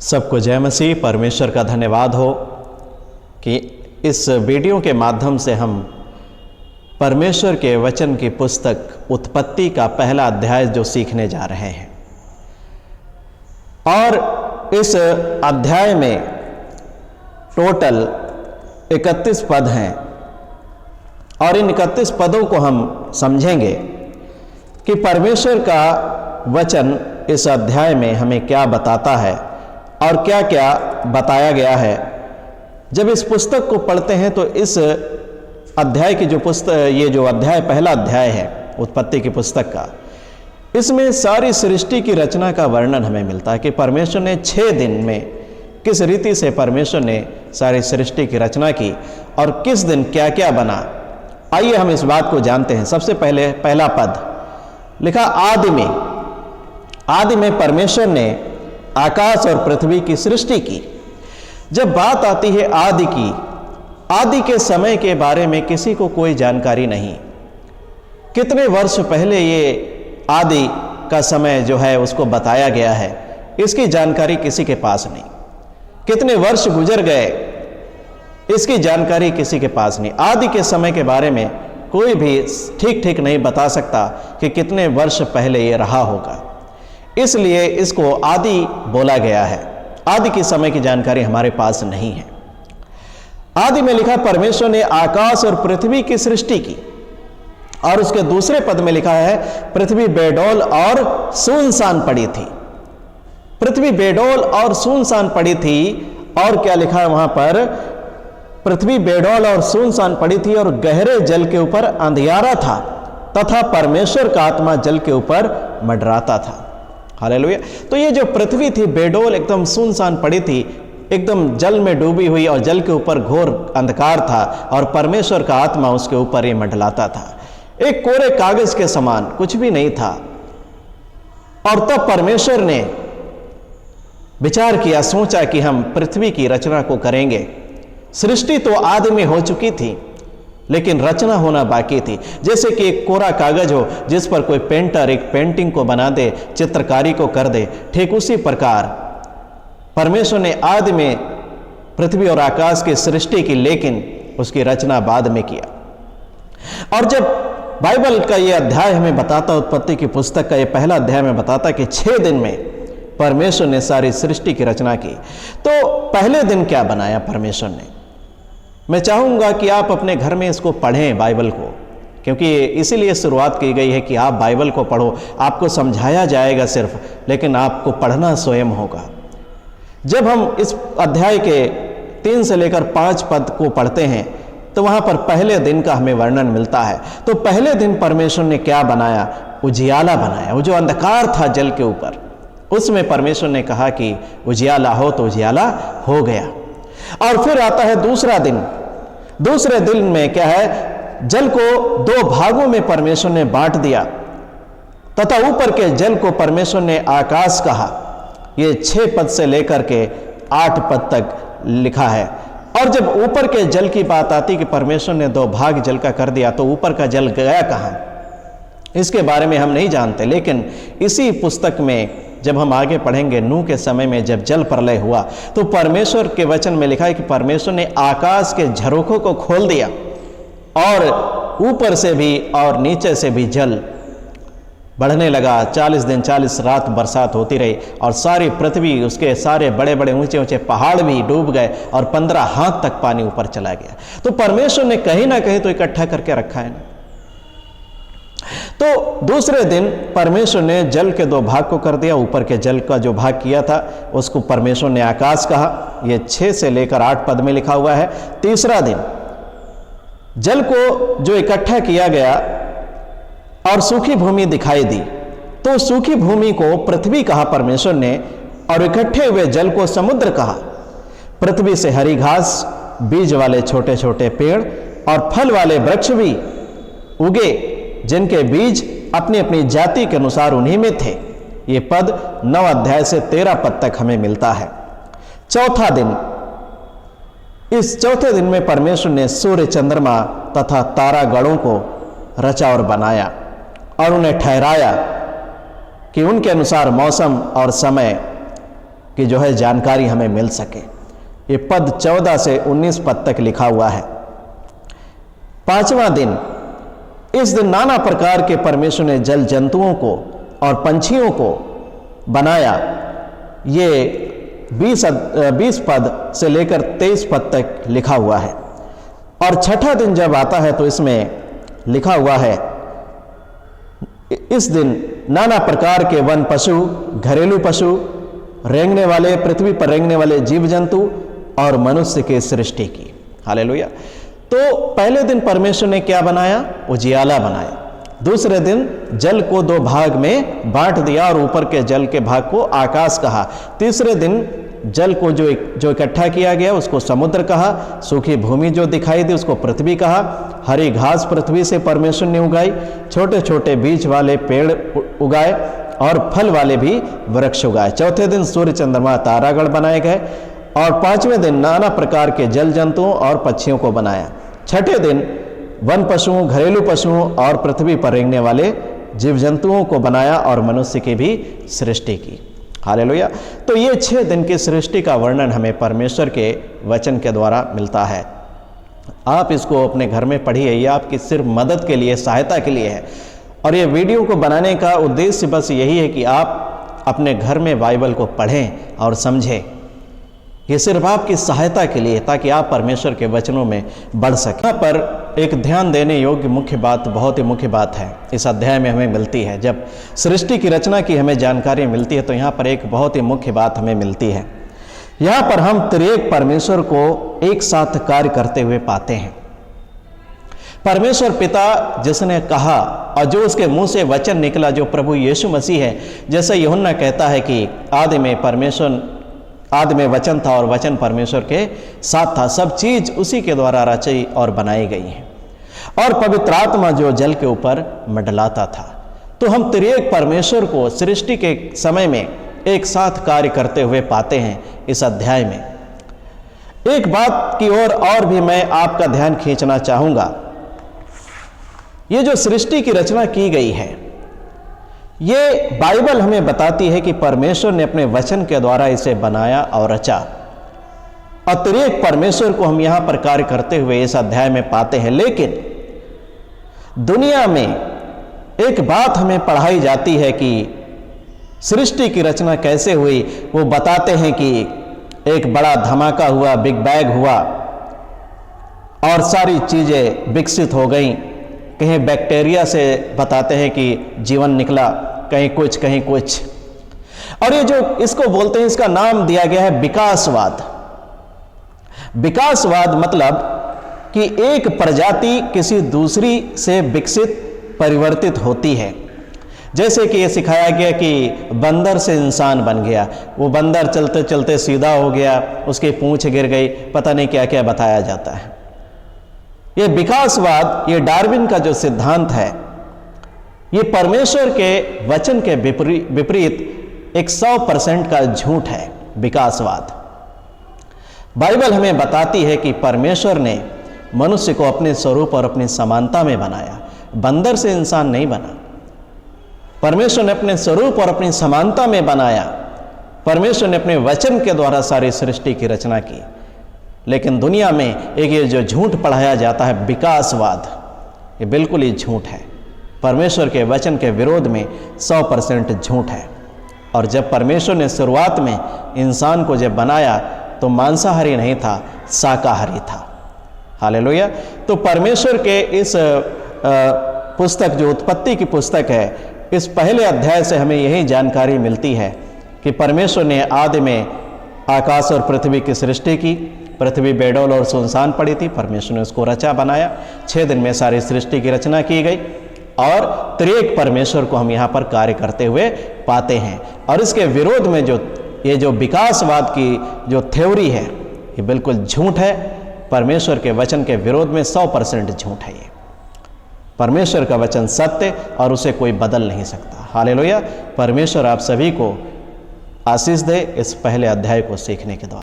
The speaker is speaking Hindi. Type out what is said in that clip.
सबको जय मसीह। परमेश्वर का धन्यवाद हो कि इस वीडियो के माध्यम से हम परमेश्वर के वचन की पुस्तक उत्पत्ति का पहला अध्याय जो सीखने जा रहे हैं, और इस अध्याय में टोटल 31 पद हैं और इन 31 पदों को हम समझेंगे कि परमेश्वर का वचन इस अध्याय में हमें क्या बताता है और क्या क्या बताया गया है। जब इस पुस्तक को पढ़ते हैं तो इस अध्याय की जो पुस्तक, ये जो अध्याय पहला अध्याय है उत्पत्ति की पुस्तक का, इसमें सारी सृष्टि की रचना का वर्णन हमें मिलता है कि परमेश्वर ने 6 दिन में किस रीति से परमेश्वर ने सारी सृष्टि की रचना की और किस दिन क्या क्या बना। आइए हम इस बात को जानते हैं। सबसे पहले पहला पद लिखा, आदि में परमेश्वर ने आकाश और पृथ्वी की सृष्टि की। जब बात आती है आदि की, आदि के समय के बारे में किसी को कोई जानकारी नहीं। कितने वर्ष पहले ये आदि का समय जो है उसको बताया गया है, इसकी जानकारी किसी के पास नहीं। कितने वर्ष गुजर गए, इसकी जानकारी किसी के पास नहीं। आदि के समय के बारे में कोई भी ठीक नहीं बता सकता कि कितने वर्ष पहले ये रहा होगा, इसलिए इसको आदि बोला गया है। आदि के समय की जानकारी हमारे पास नहीं है। आदि में लिखा परमेश्वर ने आकाश और पृथ्वी की सृष्टि की, और उसके दूसरे पद में लिखा है पृथ्वी बेडौल और सुनसान पड़ी थी। पृथ्वी बेडौल और सुनसान पड़ी थी, और क्या लिखा है वहां पर, पृथ्वी बेडौल और सुनसान पड़ी थी और गहरे जल के ऊपर अंधियारा था तथा परमेश्वर का आत्मा जल के ऊपर मंडराता था। हालेलुया। तो ये जो पृथ्वी थी बेडौल, एकदम सुनसान पड़ी थी, एकदम जल में डूबी हुई, और जल के ऊपर घोर अंधकार था और परमेश्वर का आत्मा उसके ऊपर ये मंडलाता था। एक कोरे कागज के समान, कुछ भी नहीं था। और तब परमेश्वर ने विचार किया, सोचा कि हम पृथ्वी की रचना को करेंगे। सृष्टि तो आदि में हो चुकी थी, लेकिन रचना होना बाकी थी। जैसे कि एक कोरा कागज हो जिस पर कोई पेंटर एक पेंटिंग को बना दे, चित्रकारी को कर दे, ठीक उसी प्रकार परमेश्वर ने आदि में पृथ्वी और आकाश की सृष्टि की, लेकिन उसकी रचना बाद में किया। और जब बाइबल का यह अध्याय हमें बताता, उत्पत्ति की पुस्तक का यह पहला अध्याय में बताता कि 6 दिन में परमेश्वर ने सारी सृष्टि की रचना की, तो पहले दिन क्या बनाया परमेश्वर ने। मैं चाहूंगा कि आप अपने घर में इसको पढ़ें बाइबल को, क्योंकि इसीलिए शुरुआत की गई है कि आप बाइबल को पढ़ो। आपको समझाया जाएगा सिर्फ, लेकिन आपको पढ़ना स्वयं होगा। जब हम इस अध्याय के 3 से लेकर 5 पद को पढ़ते हैं तो वहां पर पहले दिन का हमें वर्णन मिलता है। तो पहले दिन परमेश्वर ने क्या बनाया, उजियाला बनाया। वो जो अंधकार था जल के ऊपर, उसमें परमेश्वर ने कहा कि उजियाला हो, तो उजियाला हो गया। और फिर आता है दूसरा दिन। दूसरे दिन में क्या है, जल को 2 भागों में परमेश्वर ने बांट दिया तथा ऊपर के जल को परमेश्वर ने आकाश कहा। ये 6 पद से लेकर के 8 पद तक लिखा है। और जब ऊपर के जल की बात आती कि परमेश्वर ने 2 भाग जल का कर दिया, तो ऊपर का जल गया कहां, इसके बारे में हम नहीं जानते। लेकिन इसी पुस्तक में जब हम आगे पढ़ेंगे, नूह के समय में जब जल प्रलय हुआ, तो परमेश्वर के वचन में लिखा है कि परमेश्वर ने आकाश के झरोखों को खोल दिया, और ऊपर से भी और नीचे से भी जल बढ़ने लगा। 40 दिन 40 रात बरसात होती रही, और सारी पृथ्वी, उसके सारे बड़े बड़े ऊंचे ऊंचे पहाड़ भी डूब गए, और 15 हाथ तक पानी ऊपर चला गया। तो परमेश्वर ने कहीं ना कहीं तो इकट्ठा करके रखा है ना। तो दूसरे दिन परमेश्वर ने जल के 2 भाग को कर दिया। ऊपर के जल का जो भाग किया था उसको परमेश्वर ने आकाश कहा। ये 6 से लेकर 8 पद में लिखा हुआ है। तीसरा दिन जल को जो इकट्ठा किया गया और सूखी भूमि दिखाई दी, तो सूखी भूमि को पृथ्वी कहा परमेश्वर ने, और इकट्ठे हुए जल को समुद्र कहा। पृथ्वी से हरी घास, बीज वाले छोटे छोटे पेड़ और फल वाले वृक्ष भी उगे, जिनके बीज अपनी अपनी जाति के अनुसार उन्हीं में थे। ये पद 9 अध्याय से 13 पद तक हमें मिलता है। चौथा दिन, इस चौथे दिन में परमेश्वर ने सूर्य, चंद्रमा तथा तारागणों को रचा और बनाया, और उन्हें ठहराया कि उनके अनुसार मौसम और समय की जो है जानकारी हमें मिल सके। ये पद 14 से 19 पद तक लिखा हुआ है। 5वां दिन, इस दिन नाना प्रकार के परमेश्वर ने जल जंतुओं को और पंछियों को बनाया। ये 20 पद से लेकर 23 पद तक लिखा हुआ है। और छठा दिन जब आता है तो इसमें लिखा हुआ है, इस दिन नाना प्रकार के वन पशु, घरेलू पशु, रेंगने वाले, पृथ्वी पर रेंगने वाले जीव जंतु और मनुष्य की सृष्टि की। हालेलुया। तो पहले दिन परमेश्वर ने क्या बनाया? उजियाला बनाया। दूसरे दिन जल को 2 भाग में बांट दिया और ऊपर के जल के भाग को आकाश कहा। तीसरे दिन जल को जो इकट्ठा किया गया उसको समुद्र कहा। सूखी भूमि जो दिखाई दी उसको पृथ्वी कहा। हरी घास पृथ्वी से परमेश्वर ने उगाई। छोटे छोटे बीज वाले पेड़ उगाए और फल वाले भी वृक्ष उगाए। चौथे दिन सूर्य, चंद्रमा, तारागण बनाए गए। और 5वें दिन नाना प्रकार के जल जंतुओं और पक्षियों को बनाया। छठे दिन वन पशुओं, घरेलू पशुओं और पृथ्वी पर रेंगने वाले जीव जंतुओं को बनाया और मनुष्य की भी सृष्टि की। हालेलुया। तो ये 6 दिन की सृष्टि का वर्णन हमें परमेश्वर के वचन के द्वारा मिलता है। आप इसको अपने घर में पढ़िए, ये आपकी सिर्फ मदद के लिए, सहायता के लिए है। और ये वीडियो को बनाने का उद्देश्य बस यही है कि आप अपने घर में बाइबल को पढ़ें और समझें। ये सिर्फ आपकी सहायता के लिए, ताकि आप परमेश्वर के वचनों में बढ़ सकें। यहाँ पर एक ध्यान देने योग्य मुख्य बात, बहुत ही मुख्य बात है इस अध्याय में हमें मिलती है। जब सृष्टि की रचना की हमें जानकारी मिलती है तो यहाँ पर एक बहुत ही मुख्य बात हमें मिलती है। यहाँ पर हम त्रिएक परमेश्वर को एक साथ कार्य करते हुए पाते हैं। परमेश्वर पिता जिसने कहा और जो उसके मुंह से वचन निकला, जो प्रभु यीशु मसीह है, जैसे यूहन्ना कहता है कि आदि में वचन था और वचन परमेश्वर के साथ था। सब चीज उसी के द्वारा रची और बनाई गई है। और पवित्र आत्मा जो जल के ऊपर मंडलाता था। तो हम त्रिएक परमेश्वर को सृष्टि के समय में एक साथ कार्य करते हुए पाते हैं इस अध्याय में। एक बात की ओर और भी मैं आपका ध्यान खींचना चाहूंगा। ये जो सृष्टि की रचना की गई है, ये बाइबल हमें बताती है कि परमेश्वर ने अपने वचन के द्वारा इसे बनाया और रचा। और त्रिएक परमेश्वर को हम यहां पर कार्य करते हुए इस अध्याय में पाते हैं। लेकिन दुनिया में एक बात हमें पढ़ाई जाती है कि सृष्टि की रचना कैसे हुई। वो बताते हैं कि एक बड़ा धमाका हुआ, बिग बैंग हुआ और सारी चीजें विकसित हो गईं। कहीं बैक्टीरिया से बताते हैं कि जीवन निकला, कहीं कुछ कहीं कुछ। और ये जो इसको बोलते हैं, इसका नाम दिया गया है विकासवाद। विकासवाद मतलब कि एक प्रजाति किसी दूसरी से विकसित, परिवर्तित होती है। जैसे कि ये सिखाया गया कि बंदर से इंसान बन गया, वो बंदर चलते चलते सीधा हो गया, उसकी पूंछ गिर गई, पता नहीं क्या क्या बताया जाता है। ये विकासवाद, ये डार्विन का जो सिद्धांत है, ये परमेश्वर के वचन के विपरीत एक 100% का झूठ है। विकासवाद, बाइबल हमें बताती है कि परमेश्वर ने मनुष्य को अपने स्वरूप और अपनी समानता में बनाया। बंदर से इंसान नहीं बना, परमेश्वर ने अपने स्वरूप और अपनी समानता में बनाया। परमेश्वर ने अपने वचन के द्वारा सारी सृष्टि की रचना की। लेकिन दुनिया में एक ये जो झूठ पढ़ाया जाता है विकासवाद, ये बिल्कुल ही झूठ है। परमेश्वर के वचन के विरोध में 100% झूठ है। और जब परमेश्वर ने शुरुआत में इंसान को जब बनाया तो मांसाहारी नहीं था, शाकाहारी था। हालेलुया। तो परमेश्वर के इस पुस्तक जो उत्पत्ति की पुस्तक है, इस पहले अध्याय से हमें यही जानकारी मिलती है कि परमेश्वर ने आदि में आकाश और पृथ्वी की सृष्टि की। पृथ्वी बेडौल और सुनसान पड़ी थी, परमेश्वर ने उसको रचा बनाया। 6 दिन में सारी सृष्टि की रचना की गई। और त्रिएक परमेश्वर को हम यहाँ पर कार्य करते हुए पाते हैं। और इसके विरोध में ये जो विकासवाद की जो थ्योरी है, ये बिल्कुल झूठ है। परमेश्वर के वचन के विरोध में 100% झूठ है। ये परमेश्वर का वचन सत्य और उसे कोई बदल नहीं सकता। हालेलुया। परमेश्वर आप सभी को आशीष दे इस पहले अध्याय को सीखने के द्वारा।